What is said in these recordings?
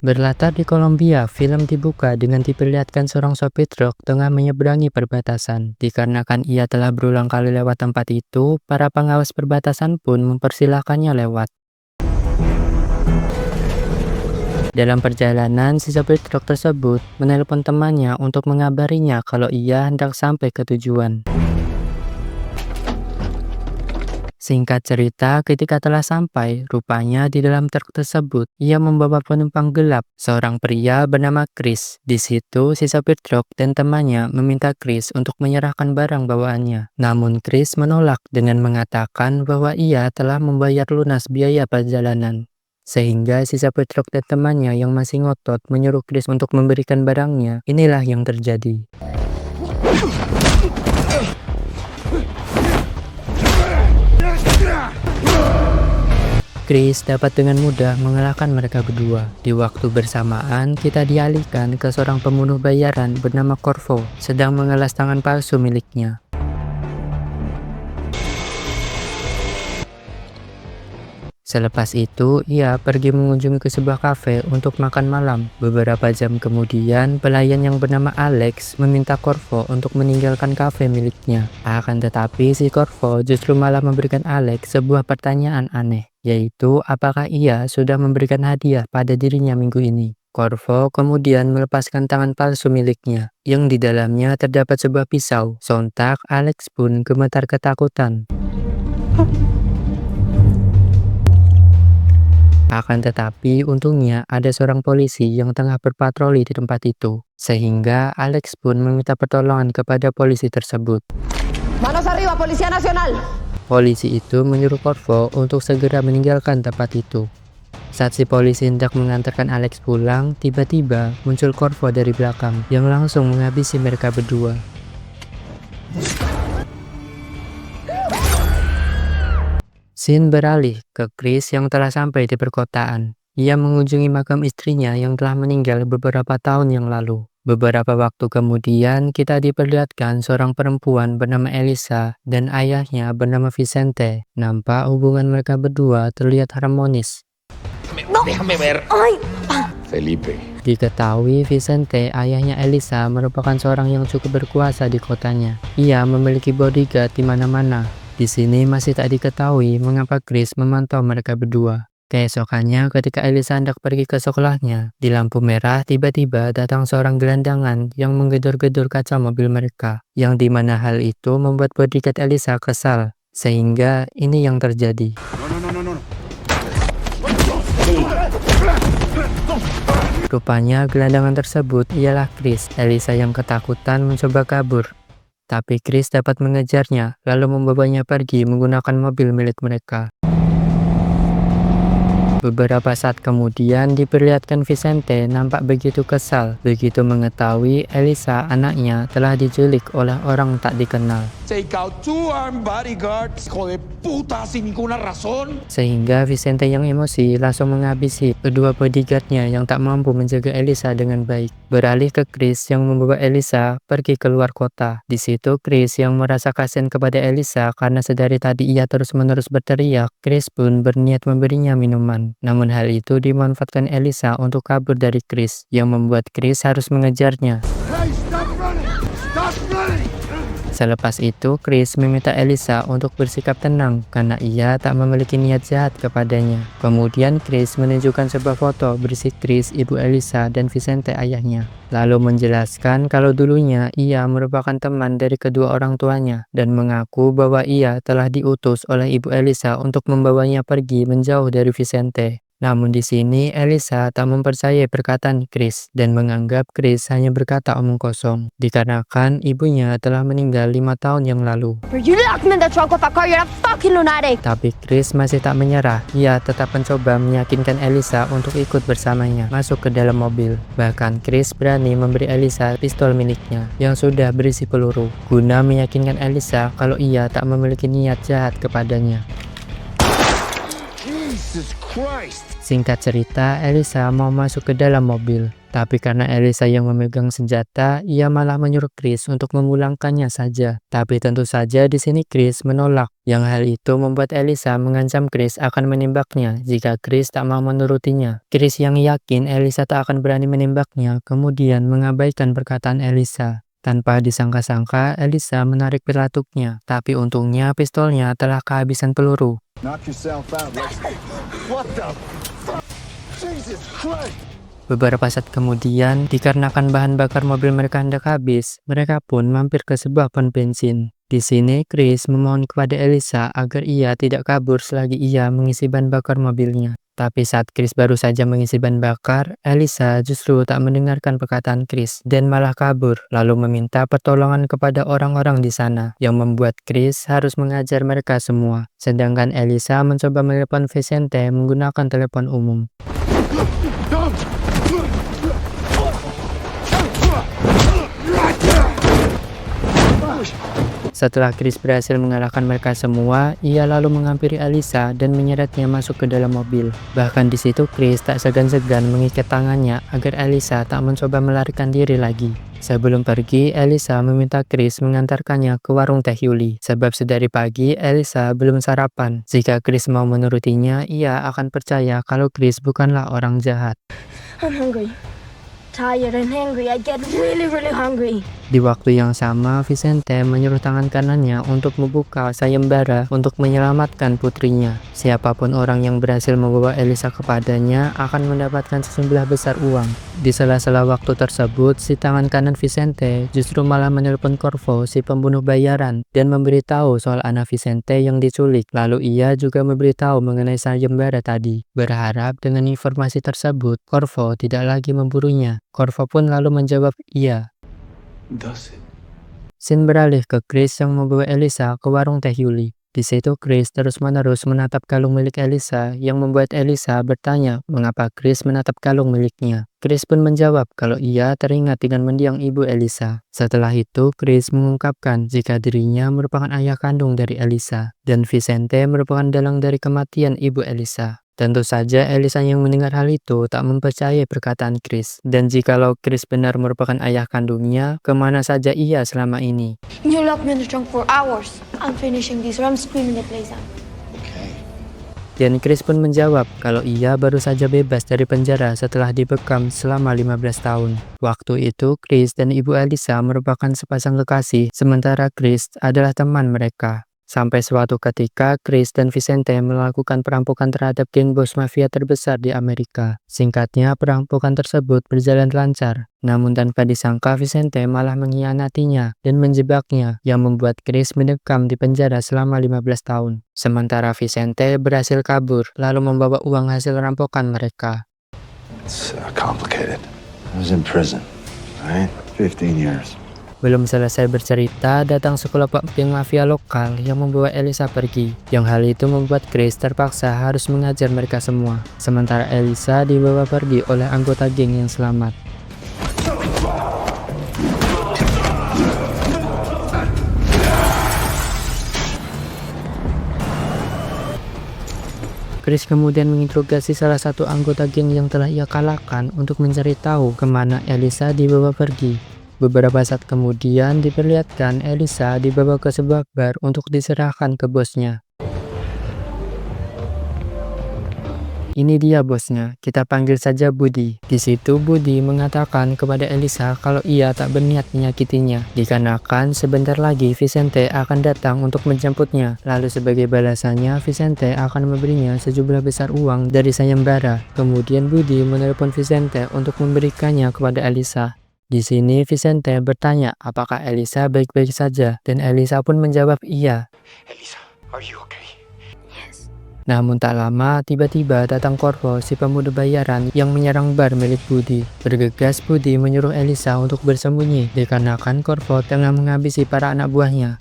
Berlatar di Kolombia, film dibuka dengan diperlihatkan seorang sopir truk tengah menyeberangi perbatasan. Dikarenakan ia telah berulang kali lewat tempat itu, para pengawas perbatasan pun mempersilahkannya lewat. Dalam perjalanan, si sopir truk tersebut menelpon temannya untuk mengabarinya kalau ia hendak sampai ke tujuan. Singkat cerita, ketika telah sampai, rupanya di dalam truk tersebut, ia membawa penumpang gelap, seorang pria bernama Chris. Di situ, si sopir truk dan temannya meminta Chris untuk menyerahkan barang bawaannya. Namun Chris menolak dengan mengatakan bahwa ia telah membayar lunas biaya perjalanan. Sehingga si sopir truk dan temannya yang masih ngotot menyuruh Chris untuk memberikan barangnya. Inilah yang terjadi. Chris dapat dengan mudah mengalahkan mereka berdua. Di waktu bersamaan, kita dialihkan ke seorang pembunuh bayaran bernama Corvo, sedang mengelas tangan palsu miliknya. Selepas itu, ia pergi mengunjungi ke sebuah kafe untuk makan malam. Beberapa jam kemudian, pelayan yang bernama Alex meminta Corvo untuk meninggalkan kafe miliknya. Akan tetapi, si Corvo justru malah memberikan Alex sebuah pertanyaan aneh, yaitu apakah ia sudah memberikan hadiah pada dirinya minggu ini. Corvo kemudian melepaskan tangan palsu miliknya, yang di dalamnya terdapat sebuah pisau. Sontak, Alex pun gemetar ketakutan. Akan tetapi, untungnya ada seorang polisi yang tengah berpatroli di tempat itu. Sehingga Alex pun meminta pertolongan kepada polisi tersebut. Manos arriba, Policía Nacional! Polisi itu menyuruh Corvo untuk segera meninggalkan tempat itu. Saat si polisi hendak mengantarkan Alex pulang, tiba-tiba muncul Corvo dari belakang yang langsung menghabisi mereka berdua. Scene beralih ke Chris yang telah sampai di perkotaan. Ia mengunjungi makam istrinya yang telah meninggal beberapa tahun yang lalu. Beberapa waktu kemudian, kita diperlihatkan seorang perempuan bernama Elisa dan ayahnya bernama Vicente. Nampak hubungan mereka berdua terlihat harmonis. Déjame ver. Felipe. Diketahui Vicente, ayahnya Elisa, merupakan seorang yang cukup berkuasa di kotanya. Ia memiliki bodyguard di mana-mana. Di sini masih tak diketahui mengapa Chris memantau mereka berdua. Keesokannya ketika Elisa hendak pergi ke sekolahnya, di lampu merah tiba-tiba datang seorang gelandangan yang menggedor-gedor kaca mobil mereka, yang dimana hal itu membuat bodyguard Elisa kesal, sehingga ini yang terjadi. Rupanya gelandangan tersebut ialah Chris. Elisa yang ketakutan mencoba kabur. Tapi Chris dapat mengejarnya, lalu membawanya pergi menggunakan mobil milik mereka. Beberapa saat kemudian diperlihatkan Vicente nampak begitu kesal, begitu mengetahui Elisa anaknya telah diculik oleh orang tak dikenal. Take out 2 armed bodyguards, hijo de puta, sin ninguna razón. Sehingga Vicente yang emosi langsung menghabisi kedua bodyguardnya yang tak mampu menjaga Elisa dengan baik. Beralih ke Chris yang membawa Elisa pergi keluar kota. Di situ Chris yang merasa kasihan kepada Elisa karena sedari tadi ia terus-menerus berteriak. Chris pun berniat memberinya minuman. Namun hal itu dimanfaatkan Elisa untuk kabur dari Chris, yang membuat Chris harus mengejarnya. Hey, stop running! Stop running! Selepas itu, Chris meminta Elisa untuk bersikap tenang karena ia tak memiliki niat jahat kepadanya. Kemudian Chris menunjukkan sebuah foto berisi Chris, ibu Elisa, dan Vicente ayahnya. Lalu menjelaskan kalau dulunya ia merupakan teman dari kedua orang tuanya dan mengaku bahwa ia telah diutus oleh ibu Elisa untuk membawanya pergi menjauh dari Vicente. Namun di sini Elisa tak mempercayai perkataan Chris dan menganggap Chris hanya berkata omong kosong dikarenakan ibunya telah meninggal 5 tahun yang lalu. Tapi Chris masih tak menyerah. Ia tetap mencoba meyakinkan Elisa untuk ikut bersamanya masuk ke dalam mobil. Bahkan Chris berani memberi Elisa pistol miliknya yang sudah berisi peluru guna meyakinkan Elisa kalau ia tak memiliki niat jahat kepadanya. Jesus Christ! Singkat cerita, Elisa mau masuk ke dalam mobil. Tapi karena Elisa yang memegang senjata, ia malah menyuruh Chris untuk memulangkannya saja. Tapi tentu saja di sini Chris menolak. Yang hal itu membuat Elisa mengancam Chris akan menembaknya jika Chris tak mau menurutinya. Chris yang yakin Elisa tak akan berani menembaknya, kemudian mengabaikan perkataan Elisa. Tanpa disangka-sangka, Elisa menarik peletuknya, tapi untungnya pistolnya telah kehabisan peluru. Knock yourself out, Lexi. What the fuck? Jesus Christ! Beberapa saat kemudian, dikarenakan bahan bakar mobil mereka hendak habis, mereka pun mampir ke sebuah pom bensin. Di sini, Chris memohon kepada Elisa agar ia tidak kabur selagi ia mengisi bahan bakar mobilnya. Tapi saat Chris baru saja mengisi bahan bakar, Elisa justru tak mendengarkan perkataan Chris dan malah kabur, lalu meminta pertolongan kepada orang-orang di sana, yang membuat Chris harus mengajar mereka semua. Sedangkan Elisa mencoba menelepon Vicente menggunakan telepon umum. Setelah Chris berhasil mengalahkan mereka semua, ia lalu menghampiri Elisa dan menyeretnya masuk ke dalam mobil. Bahkan di situ Chris tak segan-segan mengikat tangannya agar Elisa tak mencoba melarikan diri lagi. Sebelum pergi, Elisa meminta Chris mengantarkannya ke warung teh Yuli. Sebab sedari pagi, Elisa belum sarapan. Jika Chris mau menurutinya, ia akan percaya kalau Chris bukanlah orang jahat. I'm hungry. Tired and hungry. I get really hungry. Di waktu yang sama, Vicente menyuruh tangan kanannya untuk membuka sayembara untuk menyelamatkan putrinya. Siapapun orang yang berhasil membawa Elisa kepadanya akan mendapatkan sejumlah besar uang. Di sela-sela waktu tersebut, si tangan kanan Vicente justru malah menelpon Corvo, si pembunuh bayaran, dan memberitahu soal anak Vicente yang diculik. Lalu ia juga memberitahu mengenai sayembara tadi. Berharap dengan informasi tersebut, Corvo tidak lagi memburunya. Corvo pun lalu menjawab iya. Does it? Scene beralih ke Chris yang membawa Elisa ke warung teh Yuli. Di situ Chris terus-menerus menatap kalung milik Elisa yang membuat Elisa bertanya mengapa Chris menatap kalung miliknya. Chris pun menjawab kalau ia teringat dengan mendiang ibu Elisa. Setelah itu Chris mengungkapkan jika dirinya merupakan ayah kandung dari Elisa dan Vicente merupakan dalang dari kematian ibu Elisa. Tentu saja Elisa yang mendengar hal itu tak mempercayai perkataan Chris. Dan jikalau Chris benar merupakan ayah kandungnya, kemana saja ia selama ini? You locked me in the trunk for hours. I'm finishing this or I'm screaming the place out. Okay. Dan Chris pun menjawab kalau ia baru saja bebas dari penjara setelah dibekam selama 15 tahun. Waktu itu Chris dan ibu Elisa merupakan sepasang kekasih, sementara Chris adalah teman mereka. Sampai suatu ketika, Chris dan Vicente melakukan perampokan terhadap geng bos mafia terbesar di Amerika. Singkatnya, perampokan tersebut berjalan lancar. Namun tanpa disangka, Vicente malah mengkhianatinya dan menjebaknya, yang membuat Chris mendekam di penjara selama 15 tahun. Sementara Vicente berhasil kabur, lalu membawa uang hasil rampokan mereka. It's complicated. I was in prison, right? 15 years. Belum selesai bercerita, datang sekelompok geng mafia lokal yang membawa Elisa pergi. Yang hal itu membuat Chris terpaksa harus mengajar mereka semua. Sementara Elisa dibawa pergi oleh anggota geng yang selamat. Chris kemudian menginterogasi salah satu anggota geng yang telah ia kalahkan untuk mencari tahu kemana Elisa dibawa pergi. Beberapa saat kemudian diperlihatkan Elisa dibawa ke sebuah bar untuk diserahkan ke bosnya. Ini dia bosnya, kita panggil saja Budi. Di situ Budi mengatakan kepada Elisa kalau ia tak berniat menyakitinya, dikarenakan sebentar lagi Vicente akan datang untuk menjemputnya. Lalu sebagai balasannya, Vicente akan memberinya sejumlah besar uang dari sayembara. Kemudian Budi menelepon Vicente untuk memberikannya kepada Elisa. Di sini Vicente bertanya apakah Elisa baik-baik saja, dan Elisa pun menjawab iya. Elisa, are you okay? Yes. Namun tak lama, tiba-tiba datang Corvo, si pemuda bayaran yang menyerang bar milik Budi. Bergegas Budi menyuruh Elisa untuk bersembunyi, dikarenakan Corvo tengah menghabisi para anak buahnya.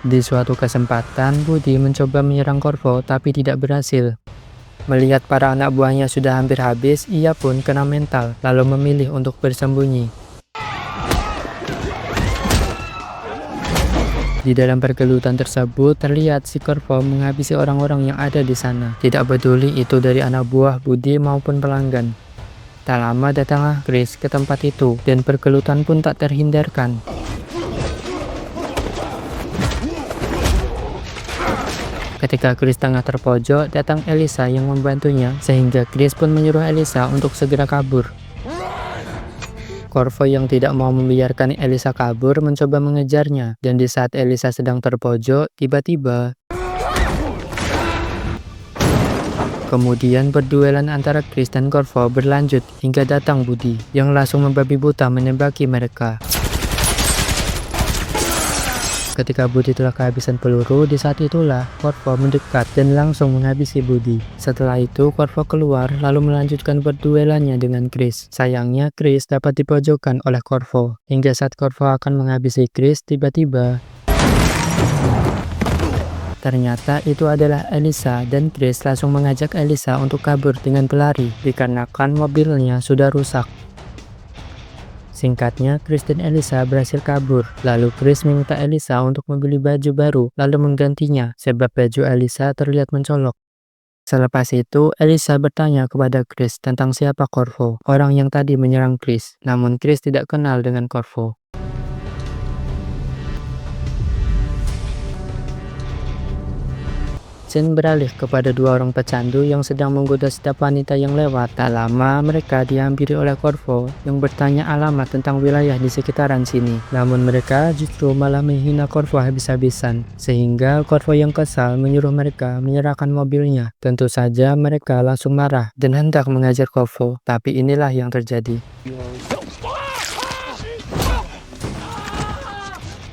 Di suatu kesempatan, Budi mencoba menyerang Corvo tapi tidak berhasil. Melihat para anak buahnya sudah hampir habis, ia pun kena mental, lalu memilih untuk bersembunyi. Di dalam pergelutan tersebut terlihat si Corvo menghabisi orang-orang yang ada di sana. Tidak peduli itu dari anak buah Budi maupun pelanggan. Tak lama datanglah Chris ke tempat itu dan pergelutan pun tak terhindarkan. Ketika Chris tengah terpojok, datang Elisa yang membantunya sehingga Chris pun menyuruh Elisa untuk segera kabur. Corvo yang tidak mau membiarkan Elisa kabur mencoba mengejarnya, dan di saat Elisa sedang terpojok, tiba-tiba kemudian berduelan antara Chris dan Corvo berlanjut hingga datang Budi yang langsung membabi buta menembaki mereka. Ketika Budi telah kehabisan peluru, di saat itulah Corvo mendekat dan langsung menghabisi Budi. Setelah itu Corvo keluar lalu melanjutkan berduelannya dengan Chris. Sayangnya Chris dapat dipojokkan oleh Corvo. Hingga saat Corvo akan menghabisi Chris, tiba-tiba ternyata itu adalah Elisa dan Chris langsung mengajak Elisa untuk kabur dengan berlari dikarenakan mobilnya sudah rusak. Singkatnya, Chris dan Elisa berhasil kabur. Lalu Chris meminta Elisa untuk membeli baju baru lalu menggantinya sebab baju Elisa terlihat mencolok. Selepas itu, Elisa bertanya kepada Chris tentang siapa Corvo, orang yang tadi menyerang Chris. Namun Chris tidak kenal dengan Corvo. Scene beralih kepada dua orang pecandu yang sedang menggoda setiap wanita yang lewat. Tak lama mereka dihampiri oleh Corvo yang bertanya alamat tentang wilayah di sekitaran sini. Namun mereka justru malah menghina Corvo habis-habisan. Sehingga Corvo yang kesal menyuruh mereka menyerahkan mobilnya. Tentu saja mereka langsung marah dan hendak mengajar Corvo. Tapi inilah yang terjadi.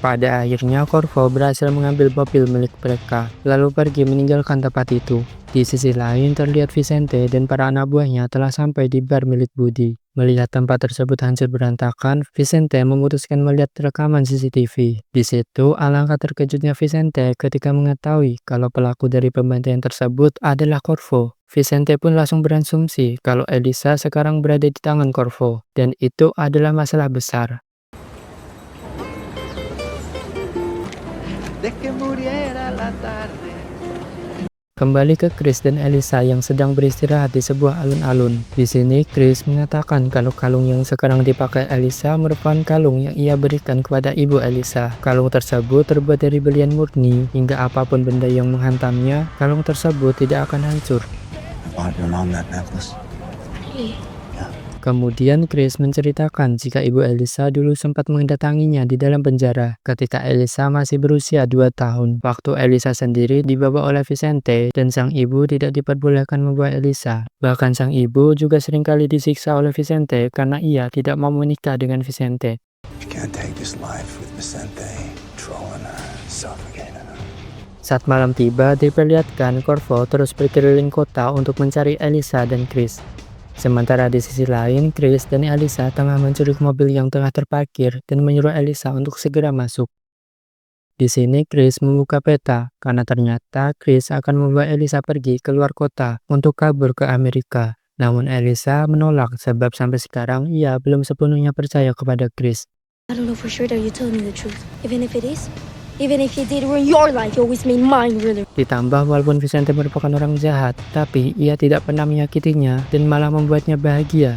Pada akhirnya Corvo berhasil mengambil mobil milik mereka, lalu pergi meninggalkan tempat itu. Di sisi lain terlihat Vicente dan para anak buahnya telah sampai di bar milik Budi. Melihat tempat tersebut hancur berantakan, Vicente memutuskan melihat rekaman CCTV. Di situ alangkah terkejutnya Vicente ketika mengetahui kalau pelaku dari pembantaian tersebut adalah Corvo. Vicente pun langsung berasumsi kalau Elisa sekarang berada di tangan Corvo, dan itu adalah masalah besar. Kembali ke Chris dan Elisa yang sedang beristirahat di sebuah alun-alun. Di sini Chris mengatakan kalau kalung yang sekarang dipakai Elisa merupakan kalung yang ia berikan kepada ibu Elisa. Kalung tersebut terbuat dari berlian murni, hingga apapun benda yang menghantamnya, kalung tersebut tidak akan hancur. Kemudian Chris menceritakan jika ibu Elisa dulu sempat mendatanginya di dalam penjara ketika Elisa masih berusia 2 tahun. Waktu Elisa sendiri dibawa oleh Vicente dan sang ibu tidak diperbolehkan membawa Elisa. Bahkan sang ibu juga seringkali disiksa oleh Vicente karena ia tidak mau menikah dengan Vicente. Saat malam tiba, diperlihatkan Corvo terus berkeliling kota untuk mencari Elisa dan Chris. Sementara di sisi lain, Chris dan Elisa tengah mencuri mobil yang tengah terparkir dan menyuruh Elisa untuk segera masuk. Di sini Chris membuka peta karena ternyata Chris akan membawa Elisa pergi keluar kota untuk kabur ke Amerika. Namun Elisa menolak sebab sampai sekarang ia belum sepenuhnya percaya kepada Chris. I don't know for sure that you're telling me the truth. Even if it is, even if you did ruin your life, you always made mine really. Ditambah walaupun Vicente merupakan orang jahat, tapi ia tidak pernah menyakitinya dan malah membuatnya bahagia.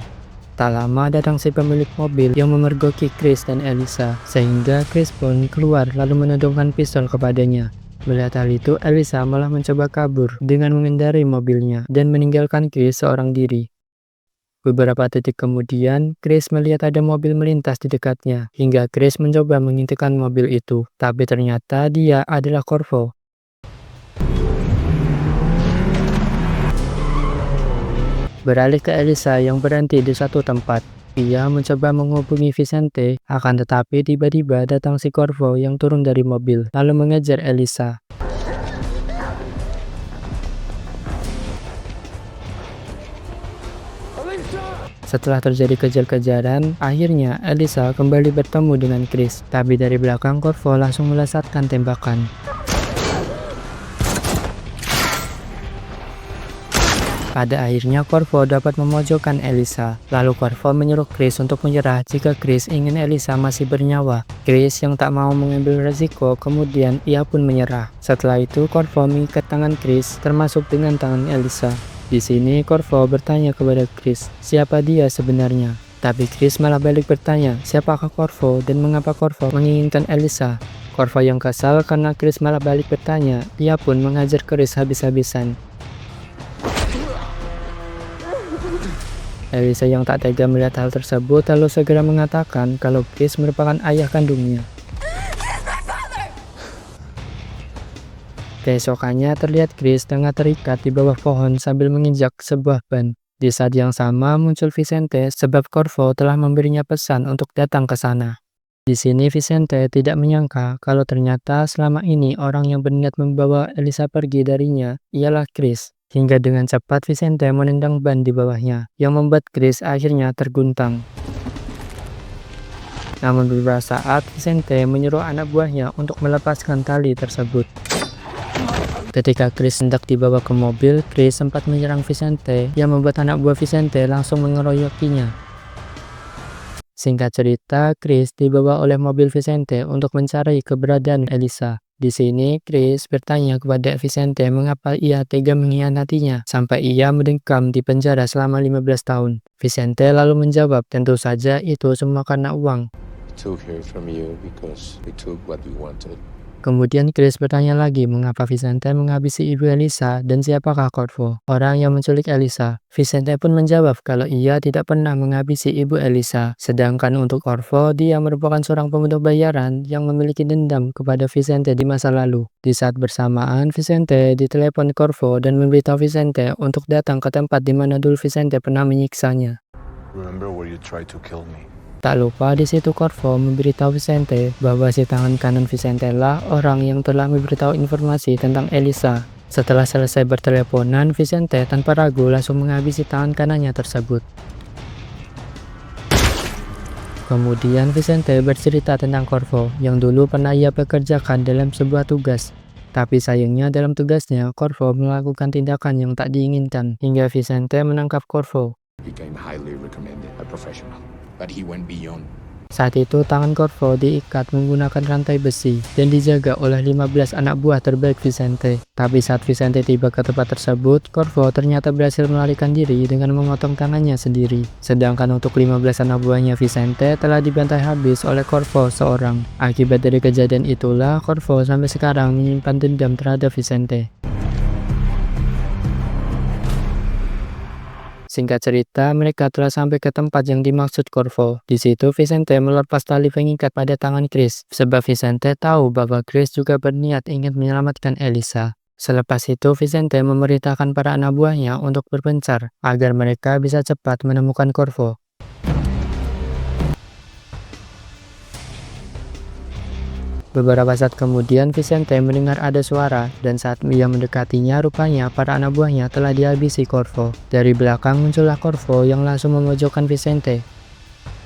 Tak lama datang si pemilik mobil yang memergoki Chris dan Elisa, sehingga Chris pun keluar lalu menodongkan pistol kepadanya. Melihat hal itu, Elisa malah mencoba kabur dengan mengendarai mobilnya dan meninggalkan Chris seorang diri. Beberapa detik kemudian, Chris melihat ada mobil melintas di dekatnya, hingga Chris mencoba mengintikan mobil itu, tapi ternyata dia adalah Corvo. Beralih ke Elisa yang berhenti di satu tempat. Ia mencoba menghubungi Vicente, akan tetapi tiba-tiba datang si Corvo yang turun dari mobil, lalu mengejar Elisa. Setelah terjadi kejar-kejaran, akhirnya Elisa kembali bertemu dengan Chris. Tapi dari belakang Corvo langsung melesatkan tembakan. Pada akhirnya Corvo dapat memojokkan Elisa. Lalu Corvo menyuruh Chris untuk menyerah jika Chris ingin Elisa masih bernyawa. Chris yang tak mau mengambil resiko, kemudian ia pun menyerah. Setelah itu Corvo mengikat tangan Chris termasuk dengan tangan Elisa. Di sini Corvo bertanya kepada Chris siapa dia sebenarnya. Tapi Chris malah balik bertanya siapakah Corvo dan mengapa Corvo menginginkan Elisa. Corvo yang kesal karena Chris malah balik bertanya, ia pun menghajar Chris habis-habisan. Elisa yang tak tega melihat hal tersebut lalu segera mengatakan kalau Chris merupakan ayah kandungnya. Keesokannya terlihat Chris tengah terikat di bawah pohon sambil menginjak sebuah ban. Di saat yang sama muncul Vicente sebab Corvo telah memberinya pesan untuk datang ke sana. Di sini Vicente tidak menyangka kalau ternyata selama ini orang yang berniat membawa Elisa pergi darinya ialah Chris. Hingga dengan cepat Vicente menendang ban di bawahnya, yang membuat Chris akhirnya terguntang. Namun beberapa saat Vicente menyuruh anak buahnya untuk melepaskan tali tersebut. Ketika Chris hendak dibawa ke mobil, Chris sempat menyerang Vicente yang membuat anak buah Vicente langsung mengeroyokinya. Singkat cerita, Chris dibawa oleh mobil Vicente untuk mencari keberadaan Elisa. Di sini, Chris bertanya kepada Vicente mengapa ia tega mengkhianatinya sampai ia mendekam di penjara selama 15 tahun. Vicente lalu menjawab, tentu saja itu semua karena uang. Took her from you because we took what we wanted. Kemudian Chris bertanya lagi mengapa Vicente menghabisi ibu Elisa dan siapakah Corvo, orang yang menculik Elisa. Vicente pun menjawab kalau ia tidak pernah menghabisi ibu Elisa. Sedangkan untuk Corvo, dia merupakan seorang pembunuh bayaran yang memiliki dendam kepada Vicente di masa lalu. Di saat bersamaan, Vicente ditelepon Corvo dan memberitahu Vicente untuk datang ke tempat di mana dulu Vicente pernah menyiksanya. Remember where you tried to kill me? Tak lupa di situ Corvo memberitahu Vicente bahwa si tangan kanan Vicente lah orang yang telah memberitahu informasi tentang Elisa. Setelah selesai berteleponan, Vicente tanpa ragu langsung menghabisi tangan kanannya tersebut. Kemudian Vicente bercerita tentang Corvo yang dulu pernah ia pekerjakan dalam sebuah tugas. Tapi sayangnya dalam tugasnya, Corvo melakukan tindakan yang tak diinginkan hingga Vicente menangkap Corvo. Became highly recommended, a professional, but he went beyond. Saat itu tangan Corvo diikat menggunakan rantai besi dan dijaga oleh 15 anak buah terbaik Vicente. Tapi saat Vicente tiba ke tempat tersebut, Corvo ternyata berhasil melarikan diri dengan memotong tangannya sendiri. Sedangkan untuk 15 anak buahnya Vicente telah dibantai habis oleh Corvo seorang. Akibat dari kejadian itulah Corvo sampai sekarang menyimpan dendam terhadap Vicente. Singkat cerita, mereka telah sampai ke tempat yang dimaksud Corvo. Di situ Vicente melepas tali pengikat pada tangan Chris, sebab Vicente tahu bahwa Chris juga berniat ingin menyelamatkan Elisa. Selepas itu, Vicente memerintahkan para anak buahnya untuk berpencar, agar mereka bisa cepat menemukan Corvo. Beberapa saat kemudian Vicente mendengar ada suara dan saat ia mendekatinya rupanya para anak buahnya telah dihabisi Corvo. Dari belakang muncullah Corvo yang langsung memojokkan Vicente.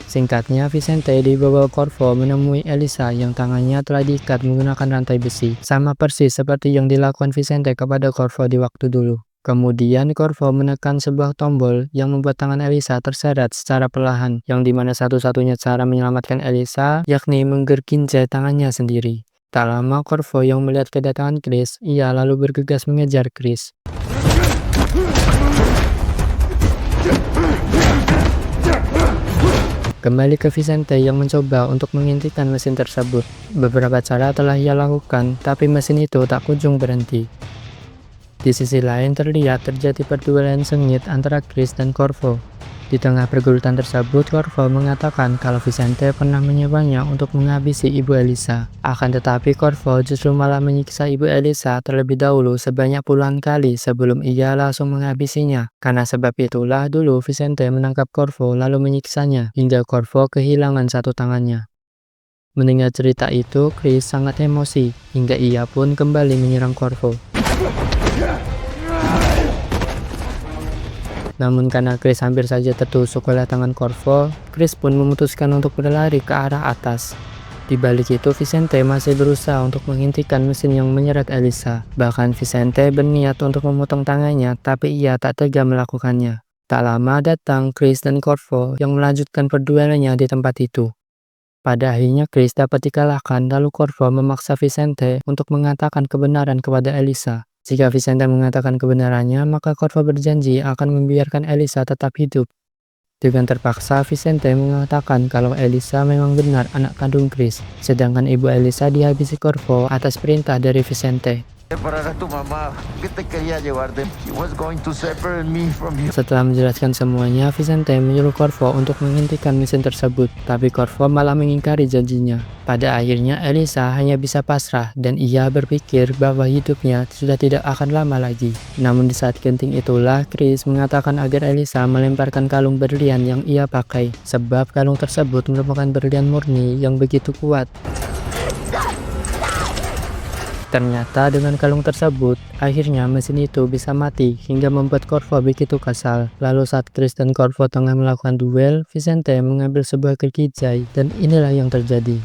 Singkatnya Vicente dibawa Corvo menemui Elisa yang tangannya telah diikat menggunakan rantai besi. Sama persis seperti yang dilakukan Vicente kepada Corvo di waktu dulu. Kemudian Corvo menekan sebuah tombol yang membuat tangan Elisa terseret secara perlahan, yang dimana satu-satunya cara menyelamatkan Elisa yakni menggerginjai tangannya sendiri. Tak lama Corvo yang melihat kedatangan Chris, ia lalu bergegas mengejar Chris. Kembali ke Vicente yang mencoba untuk menghentikan mesin tersebut. Beberapa cara telah ia lakukan, tapi mesin itu tak kunjung berhenti. Di sisi lain terlihat terjadi perduelan sengit antara Chris dan Corvo. Di tengah pergulutan tersebut, Corvo mengatakan kalau Vicente pernah menyewanya untuk menghabisi ibu Elisa. Akan tetapi Corvo justru malah menyiksa ibu Elisa terlebih dahulu sebanyak puluhan kali sebelum ia langsung menghabisinya. Karena sebab itulah dulu Vicente menangkap Corvo lalu menyiksanya hingga Corvo kehilangan satu tangannya. Mendengar cerita itu, Chris sangat emosi hingga ia pun kembali menyerang Corvo. Namun karena Chris hampir saja tertusuk oleh tangan Corvo, Chris pun memutuskan untuk berlari ke arah atas. Di balik itu, Vicente masih berusaha untuk menghentikan mesin yang menyeret Elisa. Bahkan Vicente berniat untuk memotong tangannya, tapi ia tak tega melakukannya. Tak lama datang Chris dan Corvo yang melanjutkan perduelannya di tempat itu. Pada akhirnya Chris dapat dikalahkan, lalu Corvo memaksa Vicente untuk mengatakan kebenaran kepada Elisa. Jika Vicente mengatakan kebenarannya, maka Corvo berjanji akan membiarkan Elisa tetap hidup. Dengan terpaksa, Vicente mengatakan kalau Elisa memang benar anak kandung Chris, sedangkan ibu Elisa dihabisi Corvo atas perintah dari Vicente. Setelah menjelaskan semuanya, Vicente menyuruh Corvo untuk menghentikan mesin tersebut, tapi Corvo malah mengingkari janjinya. Pada akhirnya, Elisa hanya bisa pasrah dan ia berpikir bahwa hidupnya sudah tidak akan lama lagi. Namun di saat genting itulah, Chris mengatakan agar Elisa melemparkan kalung berlian yang ia pakai, sebab kalung tersebut merupakan berlian murni yang begitu kuat. Ternyata dengan kalung tersebut, akhirnya mesin itu bisa mati hingga membuat Corvo begitu kesal. Lalu saat Chris dan Corvo tengah melakukan duel, Vicente mengambil sebuah gergaji dan inilah yang terjadi.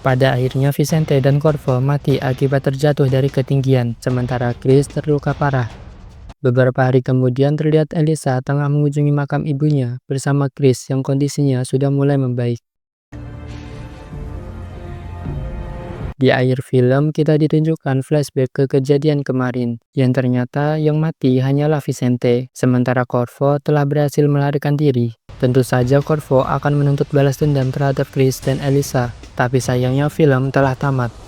Pada akhirnya Vicente dan Corvo mati akibat terjatuh dari ketinggian, sementara Chris terluka parah. Beberapa hari kemudian terlihat Elisa tengah mengunjungi makam ibunya bersama Chris yang kondisinya sudah mulai membaik. Di akhir film, kita ditunjukkan flashback ke kejadian kemarin, yang ternyata yang mati hanyalah Vicente, sementara Corvo telah berhasil melarikan diri. Tentu saja Corvo akan menuntut balas dendam terhadap Chris dan Elisa, tapi sayangnya film telah tamat.